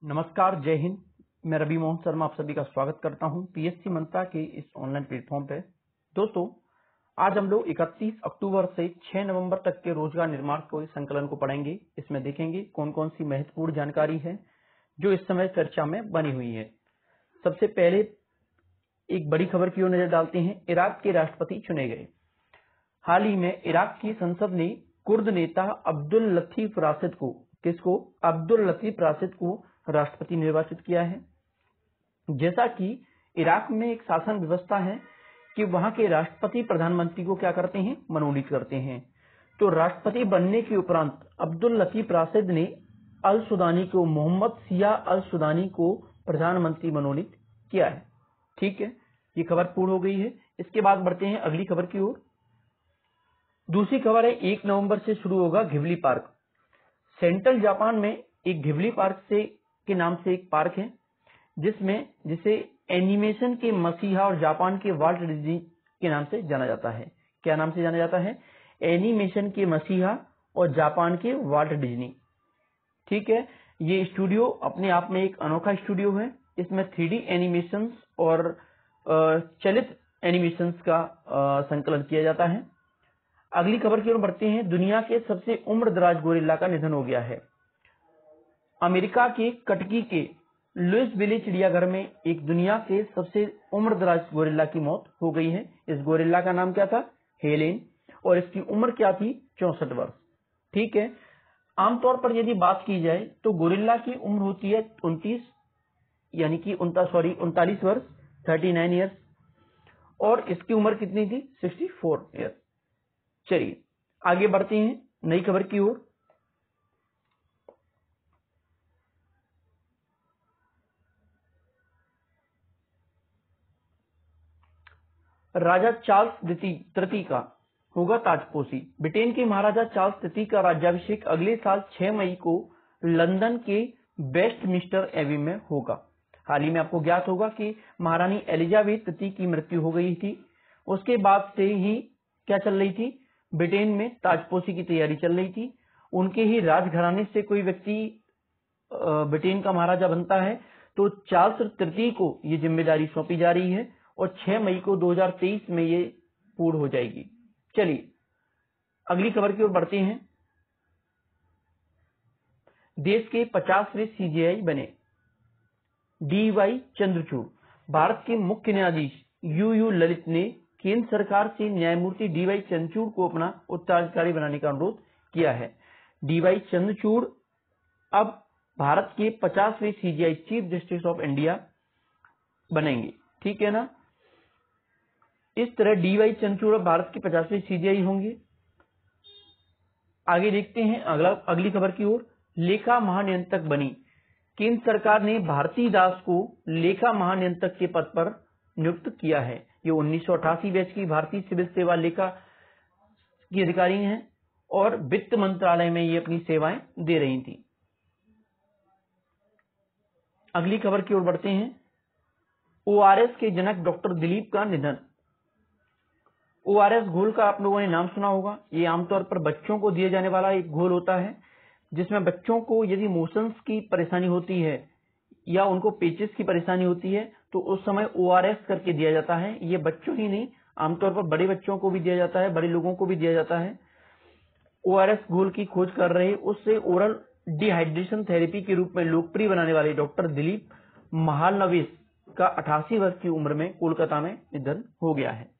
नमस्कार, जय हिंद। मैं रवि मोहन शर्मा आप सभी का स्वागत करता हूं पीएससी मंत्रा के इस ऑनलाइन प्लेटफॉर्म पे। दोस्तों, आज हम लोग 31 अक्टूबर से 6 नवंबर तक के रोजगार निर्माण के संकलन को पढ़ेंगे। इसमें देखेंगे कौन कौन सी महत्वपूर्ण जानकारी है जो इस समय चर्चा में बनी हुई है। सबसे पहले एक बड़ी खबर की ओर नजर डालते हैं। इराक के राष्ट्रपति चुने गए। हाल ही में इराक की संसद ने कुर्द नेता अब्दुल लतीफ राशिद को राष्ट्रपति निर्वाचित किया है। जैसा कि इराक में एक शासन व्यवस्था है कि वहां के राष्ट्रपति प्रधानमंत्री को क्या करते हैं, मनोनीत करते हैं। तो राष्ट्रपति बनने के उपरांत अब्दुल लतीफ राशिद ने अल सुदानी को, मोहम्मद सिया अल सुदानी को प्रधानमंत्री मनोनीत किया है। ठीक है, ये खबर पूर्ण हो गई है। इसके बाद बढ़ते हैं अगली खबर की ओर। दूसरी खबर है 1 नवंबर से शुरू होगा घिवली पार्क। सेंट्रल जापान में एक घिवली पार्क के नाम से एक पार्क है जिसे एनिमेशन के मसीहा और जापान के वाल्ट डिज्नी के नाम से जाना जाता है। क्या नाम से जाना जाता है? एनिमेशन के मसीहा और जापान के वाल्ट डिज्नी। ठीक है, ये स्टूडियो अपने आप में एक अनोखा स्टूडियो है। इसमें 3D एनिमेशंस और चलित एनिमेशंस का संकलन किया जाता है। अगली खबर की ओर बढ़ते हैं। दुनिया के सबसे उम्रदराज गोरिल्ला का निधन हो गया है। अमेरिका के कटकी के लुइसविले चिड़ियाघर में एक दुनिया के सबसे उम्रदराज गोरिल्ला की मौत हो गई है। इस गोरिल्ला का नाम क्या था? हेलेन, और इसकी उम्र क्या थी? 64 वर्ष। ठीक है, आमतौर पर यदि बात की जाए तो गोरिल्ला की उम्र होती है 39 वर्ष, 39 ईयर्स, और इसकी उम्र कितनी थी? 64 ईयर्स। चलिए आगे बढ़ते हैं नई खबर की ओर। राजा चार्ल्स तृतीय का होगा ताजपोशी। ब्रिटेन के महाराजा चार्ल्स तृतीय का राज्याभिषेक अगले साल 6 मई को लंदन के वेस्टमिंस्टर एबी में होगा। हाल ही में आपको ज्ञात होगा कि महारानी एलिजाबेथ तृतीय की मृत्यु हो गई थी। उसके बाद से ही क्या चल रही थी? ब्रिटेन में ताजपोशी की तैयारी चल रही थी। उनके ही राजघराने से कोई व्यक्ति ब्रिटेन का महाराजा बनता है तो चार्ल्स तृतीय को ये जिम्मेदारी सौंपी जा रही है और 6 मई को 2023 में ये पूर्ण हो जाएगी। चलिए अगली खबर की ओर बढ़ते हैं। देश के 50वें सीजेआई बने डीवाई चंद्रचूड़। भारत के मुख्य न्यायाधीश यूयू ललित ने केंद्र सरकार से न्यायमूर्ति डीवाई चंद्रचूड़ को अपना उत्तराधिकारी बनाने का अनुरोध किया है। डीवाई चंद्रचूड़ अब भारत के 50वें CJI chief justice of India बनेंगे। ठीक है ना? इस तरह डीवाई चंद्रचूड़ भारत के 50वें सीजेआई होंगे। आगे देखते हैं अगली खबर की ओर। लेखा महानियंत्रक बनी। केंद्र सरकार ने भारती दास को लेखा महानियंत्रक के पद पर नियुक्त किया है। ये 1988 बैच की भारतीय सिविल सेवा लेखा की अधिकारी हैं और वित्त मंत्रालय में ये अपनी सेवाएं दे रही थी। अगली खबर की ओर बढ़ते हैं। ओआरएस के जनक डॉक्टर दिलीप का निधन। ओआरएस घोल का आप लोगों ने नाम सुना होगा। ये आमतौर पर बच्चों को दिए जाने वाला एक घोल होता है जिसमें बच्चों को यदि मोशंस की परेशानी होती है या उनको पेचिस की परेशानी होती है तो उस समय ओआरएस करके दिया जाता है। ये बच्चों ही नहीं, आमतौर पर बड़े बच्चों को भी दिया जाता है, बड़े लोगों को भी दिया जाता है। ओआरएस घोल की खोज कर रहे उससे ओरल डिहाइड्रेशन थेरेपी के रूप में लोकप्रिय बनाने वाले डॉक्टर दिलीप महालनोबिस का 88 वर्ष की उम्र में कोलकाता में निधन हो गया है।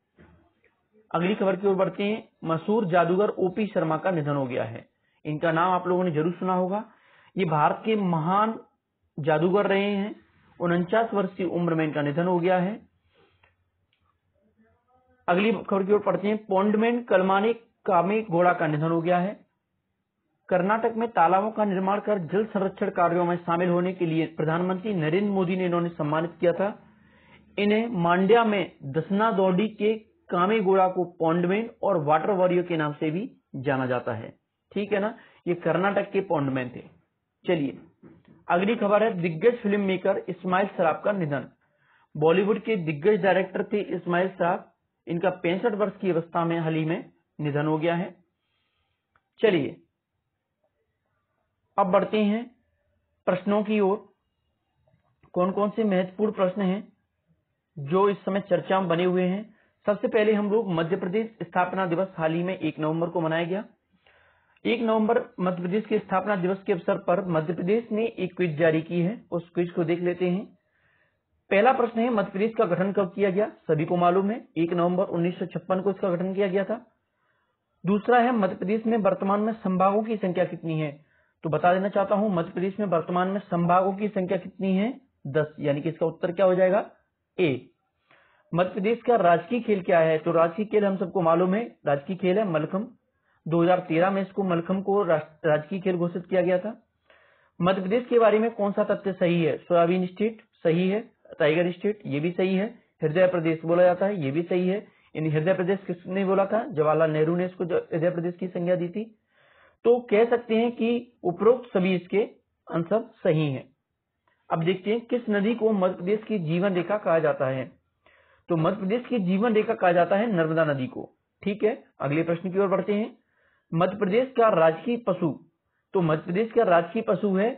अगली खबर की ओर बढ़ते हैं। मशहूर जादूगर ओपी शर्मा का निधन हो गया है। इनका नाम आप लोगों ने जरूर सुना होगा। ये भारत के महान जादूगर रहे हैं। 49 वर्ष की उम्र में इनका निधन हो गया है। अगली खबर की ओर पढ़ते हैं। पोंडमेन कलमाने कामेगौड़ा का निधन हो गया है। कर्नाटक में तालाबों का निर्माण कर जल संरक्षण कार्यों में शामिल होने के लिए प्रधानमंत्री नरेंद्र मोदी ने इन्होंने सम्मानित किया था। इन्हें मांड्या में दसना दौड़ी के कामेगौड़ा को पोंडमेन और वाटर वॉरियर के नाम से भी जाना जाता है। ठीक है ना? ये कर्नाटक के पोंडमेन थे। चलिए अगली खबर है। दिग्गज फिल्म मेकर इस्माइल सराफ का निधन। बॉलीवुड के दिग्गज डायरेक्टर थे इस्माइल सराफ। इनका 65 वर्ष की अवस्था में हाल ही में निधन हो गया है। चलिए अब बढ़ते हैं प्रश्नों की ओर। कौन कौन से महत्वपूर्ण प्रश्न हैं जो इस समय चर्चा में बने हुए हैं। सबसे पहले हम लोग मध्य प्रदेश स्थापना दिवस हाल ही में 1 नवंबर को मनाया गया। 1 नवंबर मध्य प्रदेश के स्थापना दिवस के अवसर पर मध्य प्रदेश ने एक क्विज जारी की है, उस क्विज को देख लेते हैं। पहला प्रश्न है, मध्य प्रदेश का गठन कब किया गया? सभी को मालूम है, 1 नवंबर 1956 को इसका गठन किया गया था। दूसरा है, मध्य प्रदेश में वर्तमान में संभागों की संख्या कितनी है? तो बता देना चाहता हूं, मध्य प्रदेश में वर्तमान में संभागों की संख्या कितनी है? 10, यानी कि इसका उत्तर क्या हो जाएगा? ए। मध्य प्रदेश का राजकीय खेल क्या है? तो राजकीय खेल हम सबको मालूम है, राजकीय खेल है मलखम। 2013 में इसको मलखम को राजकीय खेल घोषित किया गया था। मध्य प्रदेश के बारे में कौन सा तथ्य सही है? सोयाबीन स्टेट सही है, टाइगर स्टेट ये भी सही है, हृदय प्रदेश बोला जाता है ये भी सही है। इन हृदय प्रदेश किसने बोला था? जवाहरलाल नेहरू ने इसको हृदय प्रदेश की संज्ञा दी थी। तो कह सकते हैं कि उपरोक्त सभी इसके आंसर सही हैं। अब देखते हैं किस नदी को मध्य प्रदेश की जीवन रेखा कहा जाता है। तो मध्य प्रदेश की जीवन रेखा कहा जाता है नर्मदा नदी को। ठीक है, अगले प्रश्न की ओर बढ़ते हैं। मध्य प्रदेश का राजकीय पशु, तो मध्य प्रदेश का राजकीय पशु है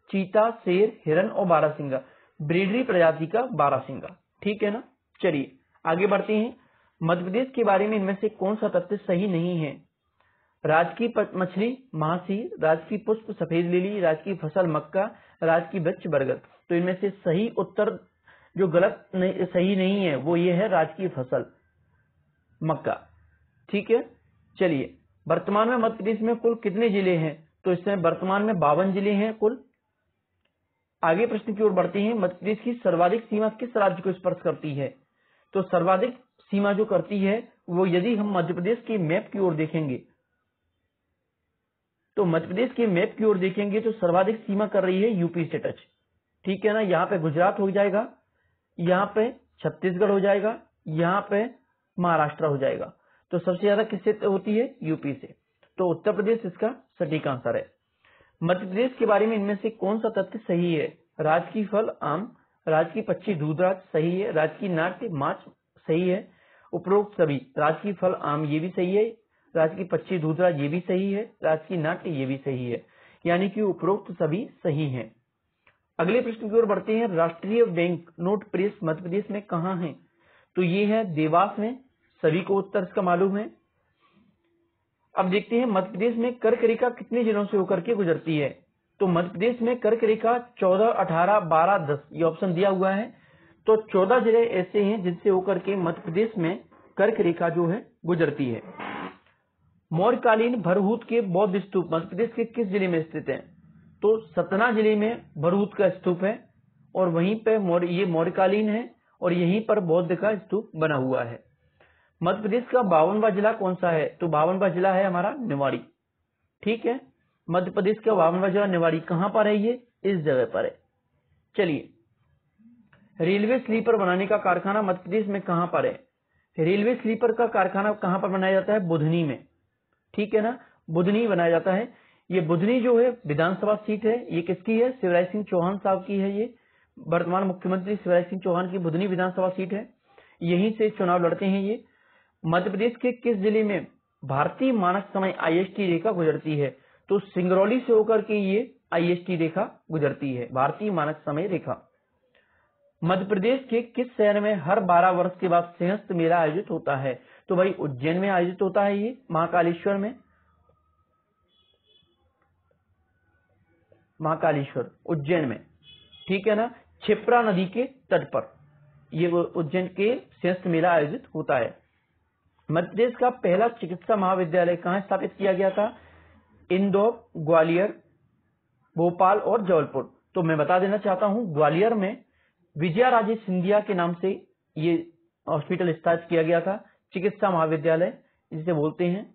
चीता, शेर, हिरन और बारहसिंगा, ब्रीडरी प्रजाति का बारहसिंगा। ठीक है ना, चलिए आगे बढ़ते हैं। मध्य प्रदेश के बारे में इनमें से कौन सा तथ्य सही नहीं है? राजकीय मछली महासीर, राजकीय पुष्प सफेद लिली, राजकीय फसल मक्का, राजकीय वृक्ष बरगद। तो इनमें से सही उत्तर जो सही नहीं है वो ये है राजकीय फसल मक्का। ठीक है, चलिए वर्तमान में मध्य प्रदेश में कुल कितने जिले हैं? तो इसमें वर्तमान में 52 जिले हैं कुल। आगे प्रश्न की ओर बढ़ते हैं। मध्य प्रदेश की सर्वाधिक सीमा किस राज्य को स्पर्श करती है? तो सर्वाधिक सीमा जो करती है वो, यदि हम मध्य प्रदेश के मैप की ओर देखेंगे, तो मध्य प्रदेश के मैप की ओर देखेंगे तो सर्वाधिक सीमा कर रही है यूपी से टच। ठीक है ना, यहाँ पे गुजरात हो जाएगा, यहाँ पे छत्तीसगढ़ हो जाएगा, यहाँ पे महाराष्ट्र हो जाएगा। तो सबसे ज्यादा किससे होती है? यूपी से। तो उत्तर प्रदेश इसका सटीक आंसर है। मध्य प्रदेश के बारे में इनमें से कौन सा तथ्य सही है? राजकीय फल आम, राजकीय पक्षी दूधराज सही है, राजकीय नाट्य माछ सही है। उपरोक्त सभी, राजकीय फल आम ये भी सही है, राजकीय पक्षी दूधराज ये भी सही है, राजकीय नाट्य ये भी सही है, यानी कि उपरोक्त सभी सही हैं। अगले प्रश्न की ओर बढ़ते हैं। राष्ट्रीय bank note press Madhya Pradesh में कहाँ है? तो ये है देवास में, सभी को उत्तर इसका मालूम है। अब देखते हैं मध्य प्रदेश में कर्क रेखा कितने जिलों से होकर के गुजरती है? तो मध्य प्रदेश में कर्क रेखा 14, 18, 12, 10 ये ऑप्शन दिया हुआ है। तो 14 जिले ऐसे हैं जिनसे होकर के मध्य प्रदेश में कर्क रेखा जो है गुजरती है। मौर्यकालीन भरहूत के बौद्ध स्तूप मध्य प्रदेश के किस जिले में स्थित है? तो सतना जिले में भरहूत का स्तूप है और वहीं पे ये मौर्यकालीन है और यहीं पर बौद्ध का स्तूप बना हुआ है। मध्य प्रदेश का 52वां जिला कौन सा है? तो 52वां जिला है हमारा निवाड़ी। ठीक है, मध्य प्रदेश का 52वां जिला निवाड़ी कहां पर है? ये इस जगह पर है। चलिए, रेलवे स्लीपर बनाने का कारखाना मध्य प्रदेश में कहां पर है? रेलवे स्लीपर का कारखाना कहां पर बनाया जाता है? बुधनी में। ठीक है ना, बुधनी बनाया जाता है। ये बुधनी जो है विधानसभा सीट है, ये किसकी है? शिवराज सिंह चौहान साहब की है। ये वर्तमान मुख्यमंत्री शिवराज सिंह चौहान की बुधनी विधानसभा सीट है, यहीं से चुनाव लड़ते हैं ये। मध्य प्रदेश के किस जिले में भारतीय मानक समय IST रेखा गुजरती है? तो सिंगरौली से होकर के ये IST रेखा गुजरती है, भारतीय मानक समय रेखा। मध्य प्रदेश के किस शहर में हर 12 वर्ष के बाद सिंहस्थ मेला आयोजित होता है? तो भाई उज्जैन में आयोजित होता है ये, महाकालेश्वर में, महाकालेश्वर उज्जैन में। ठीक है ना, क्षिप्रा नदी के तट पर ये उज्जैन के सिंहस्थ मेला आयोजित होता है। मध्य प्रदेश का पहला चिकित्सा महाविद्यालय कहां स्थापित किया गया था? इंदौर, ग्वालियर, भोपाल और जबलपुर। तो मैं बता देना चाहता हूं, ग्वालियर में विजया राजे सिंधिया के नाम से ये हॉस्पिटल स्थापित किया गया था, चिकित्सा महाविद्यालय जिसे बोलते हैं।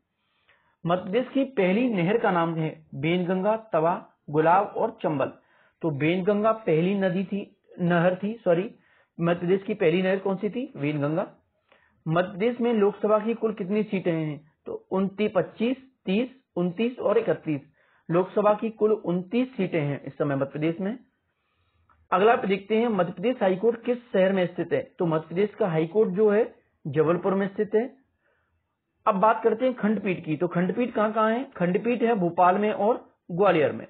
मध्य प्रदेश की पहली नहर का नाम है बेनगंगा, तवा, गुलाब और चंबल। तो बेनगंगा पहली नहर थी। मध्य प्रदेश की पहली नहर कौन सी थी? वेनगंगा। मध्य प्रदेश में लोकसभा की कुल कितनी सीटें हैं? तो 29, 25, 30, 29 और 31। लोकसभा की कुल 29 सीटें हैं इस समय मध्य प्रदेश में। अगला देखते हैं, मध्य प्रदेश हाईकोर्ट किस शहर में स्थित है? तो मध्य प्रदेश का हाईकोर्ट जो है जबलपुर में स्थित है। अब बात करते हैं खंडपीठ की। तो खंडपीठ कहाँ कहाँ है? खंडपीठ है भोपाल में और ग्वालियर में।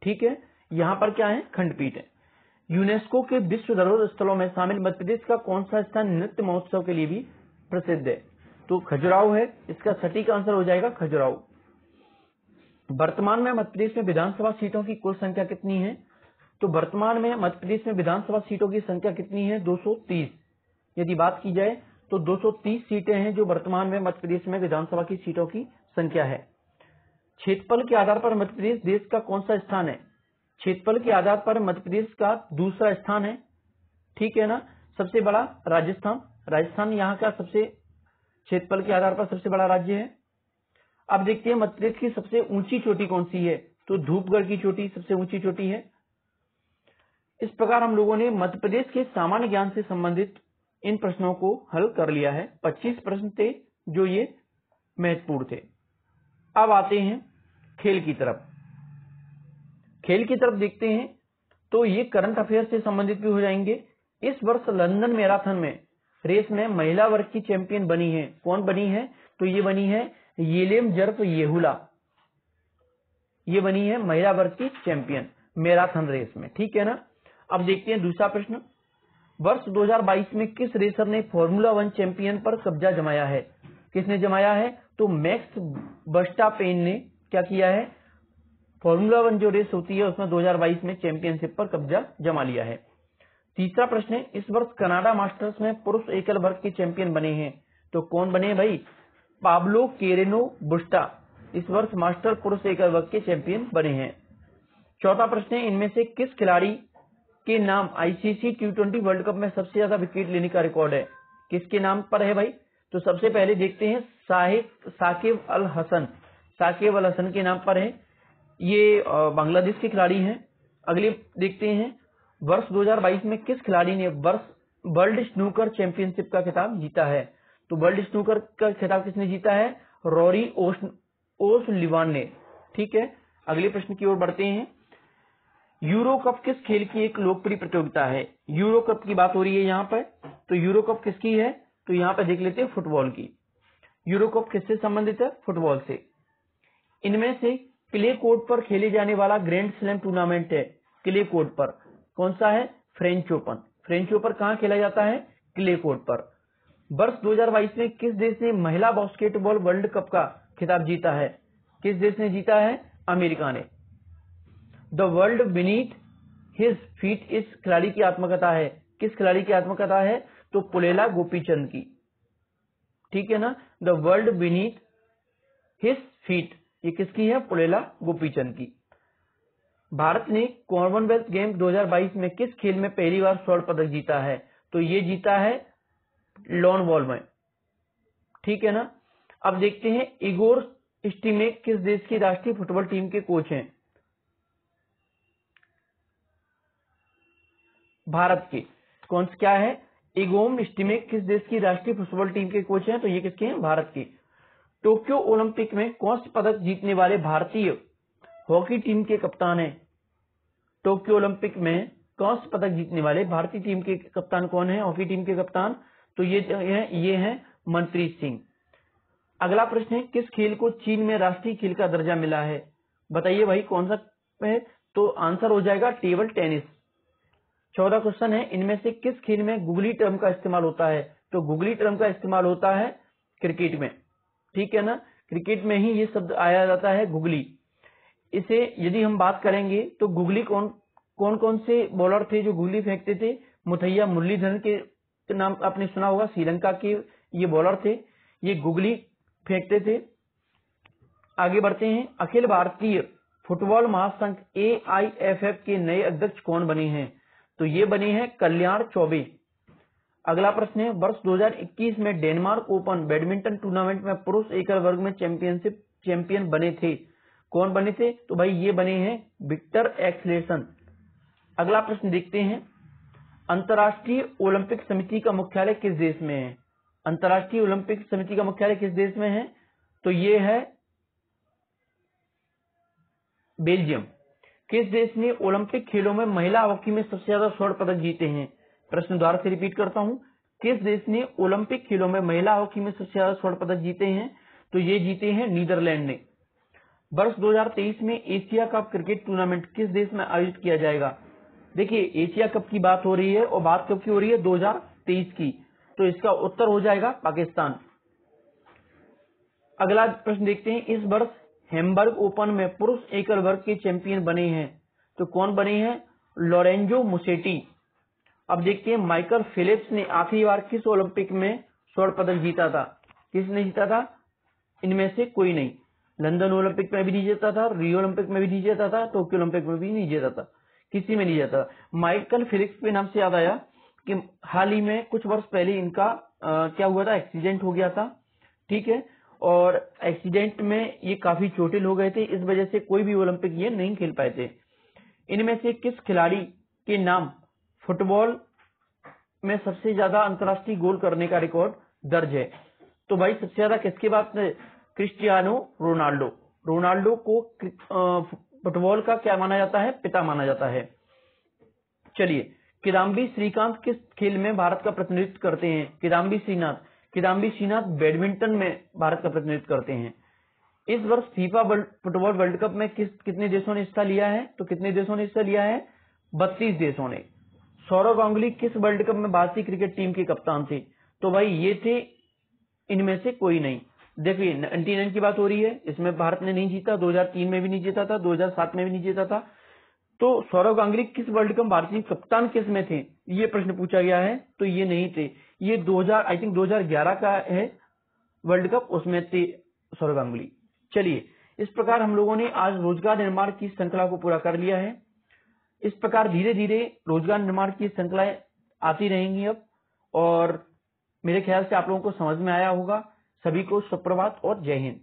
ठीक है, यहाँ पर क्या है, खंडपीठ है। यूनेस्को के विश्व धरोहर स्थलों में शामिल मध्य प्रदेश का कौन सा स्थान नृत्य महोत्सव के लिए भी प्रसिद्ध है? तो खजुराहो है, इसका सटीक आंसर हो जाएगा खजुराहो। वर्तमान में मध्य प्रदेश में विधानसभा सीटों की कुल संख्या कितनी है? तो वर्तमान में मध्य प्रदेश में विधानसभा सीटों की संख्या कितनी है? 230। यदि बात की जाए तो 230 सीटें हैं जो वर्तमान में मध्य प्रदेश में विधानसभा की सीटों की संख्या है। क्षेत्रफल के आधार पर मध्य प्रदेश देश का कौन सा स्थान है? क्षेत्रफल के आधार पर मध्य प्रदेश का दूसरा स्थान है, ठीक है ना। सबसे बड़ा राजस्थान यहाँ का सबसे क्षेत्रफल के आधार पर सबसे बड़ा राज्य है। अब देखते हैं मध्य प्रदेश की सबसे ऊंची चोटी कौन सी है? तो धूपगढ़ की चोटी सबसे ऊंची चोटी है। इस प्रकार हम लोगों ने मध्य प्रदेश के सामान्य ज्ञान से संबंधित इन प्रश्नों को हल कर लिया है। 25 प्रश्न थे जो ये महत्वपूर्ण थे। अब आते हैं खेल की तरफ। खेल की तरफ देखते हैं तो ये करंट अफेयर से संबंधित भी हो जाएंगे। इस वर्ष लंदन मैराथन में रेस में महिला वर्ग की चैंपियन बनी है। कौन बनी है? तो ये बनी है येलेम जर्फ येहुला। ये बनी है महिला वर्ग की चैंपियन मैराथन रेस में, ठीक है ना। अब देखते हैं दूसरा प्रश्न। वर्ष 2022 में किस रेसर ने फॉर्मूला 1 चैंपियन पर कब्जा जमाया है? किसने जमाया है? तो मैक्स वर्स्टापेन ने क्या किया है? फॉर्मूला 1 जो रेस होती है उसमें 2022 में चैंपियनशिप पर कब्जा जमा लिया है। तीसरा प्रश्न है, इस वर्ष कनाडा मास्टर्स में पुरुष एकल वर्ग के चैंपियन बने हैं। तो कौन बने भाई? पाब्लो कैरेनो बुस्टा इस वर्ष मास्टर पुरुष एकल वर्ग के चैंपियन बने हैं। चौथा प्रश्न है, इनमें से किस खिलाड़ी के नाम आईसीसी T20 वर्ल्ड कप में सबसे ज्यादा विकेट लेने का रिकॉर्ड है? किसके नाम पर है भाई? तो सबसे पहले देखते हैं साकिब अल हसन के नाम पर है। ये बांग्लादेश के खिलाड़ी हैं। अगले देखते हैं, वर्ष 2022 में किस खिलाड़ी ने वर्ल्ड स्नूकर चैंपियनशिप का खिताब जीता है? तो वर्ल्ड स्नूकर का खिताब किसने जीता है? रोरी ओसुलिवान ने, ठीक है। अगले प्रश्न की ओर बढ़ते हैं। यूरो कप किस खेल की एक लोकप्रिय प्रतियोगिता है? यूरो कप की बात हो रही है यहाँ पर। तो यूरो कप किसकी है? तो यहाँ पर देख लेते हैं फुटबॉल की। यूरो कप किससे संबंधित है? फुटबॉल से। इनमें से क्ले कोर्ट पर खेले जाने वाला ग्रैंड स्लैम टूर्नामेंट है क्ले कोर्ट पर, कौन सा है? French open. फ्रेंच ओपन कहाँ खेला जाता है? क्ले कोर्ट पर। वर्ष 2022 में किस देश ने महिला बास्केटबॉल वर्ल्ड कप का खिताब जीता है? किस देश ने जीता है? अमेरिका ने। The world beneath his feet इस खिलाड़ी की आत्मकथा है। किस खिलाड़ी की आत्मकथा है? तो पुलेला गोपीचंद की, ठीक है ना। The world beneath his feet ये किसकी है? पुलेला गोपीचंद की। भारत ने कॉमनवेल्थ गेम 2022 में किस खेल में पहली बार स्वर्ण पदक जीता है? तो ये जीता है लॉन बॉल में, ठीक है ना। अब देखते हैं, इगोर स्टिमेक किस देश की राष्ट्रीय फुटबॉल टीम के कोच हैं? भारत के। कौन क्या है? इगोम स्टिमेक किस देश की राष्ट्रीय फुटबॉल टीम के कोच हैं? तो ये किसके हैं? भारत के। टोक्यो ओलंपिक में कांस्य पदक जीतने वाले भारतीय हॉकी टीम के कप्तान हैं। टोक्यो ओलंपिक में कांस्य पदक जीतने वाले भारतीय टीम के कप्तान कौन है? हॉकी टीम के कप्तान तो ये हैं मनप्रीत सिंह। अगला प्रश्न है, किस खेल को चीन में राष्ट्रीय खेल का दर्जा मिला है? बताइए भाई कौन सा है? तो आंसर हो जाएगा टेबल टेनिस। 14 क्वेश्चन है, इनमें से किस खेल में गुगली टर्म का इस्तेमाल होता है? तो गुगली टर्म का इस्तेमाल होता है क्रिकेट में, ठीक है ना। क्रिकेट में ही ये शब्द आया जाता है गुगली। इसे यदि हम बात करेंगे तो गुगली कौन से बॉलर थे जो गुगली फेंकते थे? मुथैया मुरलीधरन के नाम आपने सुना होगा, श्रीलंका के ये बॉलर थे, ये गुगली फेंकते थे। आगे बढ़ते हैं, अखिल भारतीय फुटबॉल महासंघ AIFF के नए अध्यक्ष कौन बने हैं? तो ये बने हैं कल्याण चौबे। अगला प्रश्न है, वर्ष 2021 में डेनमार्क ओपन बैडमिंटन टूर्नामेंट में पुरुष एकल वर्ग में चैंपियन बने थे। कौन बने थे? तो भाई ये बने हैं विक्टर एक्सलेसन। अगला प्रश्न देखते हैं, अंतर्राष्ट्रीय ओलंपिक समिति का मुख्यालय किस देश में है? अंतर्राष्ट्रीय ओलंपिक समिति का मुख्यालय किस देश में है? तो ये है बेल्जियम। किस देश ने ओलंपिक खेलों में महिला हॉकी में सबसे ज्यादा स्वर्ण पदक जीते हैं? प्रश्न दोबारा से रिपीट करता हूं, किस देश ने ओलंपिक खेलों में महिला हॉकी में सबसे ज्यादा स्वर्ण पदक जीते हैं? तो ये जीते हैं नीदरलैंड ने। वर्ष 2023 में एशिया कप क्रिकेट टूर्नामेंट किस देश में आयोजित किया जाएगा? देखिए, एशिया कप की बात हो रही है और बात कब की हो रही है? 2023 की। तो इसका उत्तर हो जाएगा पाकिस्तान। अगला प्रश्न देखते हैं, इस वर्ष हैम्बर्ग ओपन में पुरुष एकल वर्ग के चैंपियन बने हैं, तो कौन बने हैं? Lorenzo Musetti. अब देखते हैं, माइकल फिलिप्स ने आखिरी बार किस ओलंपिक में स्वर्ण पदक जीता था? किसने जीता था? इनमें से कोई नहीं। लंदन ओलंपिक में भी नहीं जीता था, रियो ओलंपिक में भी नहीं जीता था, टोक्यो ओलंपिक में भी नहीं जीता था, किसी में नहीं जीता। माइकल फिलिप्स के नाम से याद आया कि हाल ही में कुछ वर्ष पहले इनका क्या हुआ था? एक्सीडेंट हो गया था, ठीक है, और एक्सीडेंट में ये काफी चोटिल हो गए थे, इस वजह से कोई भी ओलंपिक ये नहीं खेल पाए थे। इनमें से किस खिलाड़ी के नाम फुटबॉल में सबसे ज्यादा अंतर्राष्ट्रीय गोल करने का रिकॉर्ड दर्ज है? तो भाई सबसे ज्यादा किसकी बात है? Cristiano Ronaldo. रोनाल्डो को फुटबॉल का क्या माना जाता है? पिता माना जाता है। चलिए, किदाम्बी श्रीकांत किस खेल में भारत का प्रतिनिधित्व करते हैं? किदाम्बी श्रीनाथ बैडमिंटन में भारत का प्रतिनिधित्व करते हैं। इस वर्ष फीफा फुटबॉल वर्ल्ड कप में कितने देशों ने हिस्सा लिया है? तो कितने देशों ने हिस्सा लिया है? 32 देशों ने। सौरव गांगुली किस वर्ल्ड कप में भारतीय क्रिकेट टीम के कप्तान थे? तो भाई ये थे इनमें से कोई नहीं। देखिए, 99 की बात हो रही है, इसमें भारत ने नहीं जीता, 2003 में भी नहीं जीता था, 2007 में भी नहीं जीता था। तो सौरव गांगुली किस वर्ल्ड कप भारतीय कप्तान किस में थे, ये प्रश्न पूछा गया है, तो ये नहीं थे। ये 2011 का है वर्ल्ड कप, उसमें थे सौरव गांगुली। चलिए, इस प्रकार हम लोगों ने आज रोजगार निर्माण की श्रृंखला को पूरा कर लिया है। इस प्रकार धीरे धीरे रोजगार निर्माण की श्रृंखलाएं आती रहेंगी अब, और मेरे ख्याल से आप लोगों को समझ में आया होगा। सभी को सुप्रभात और जय हिंद।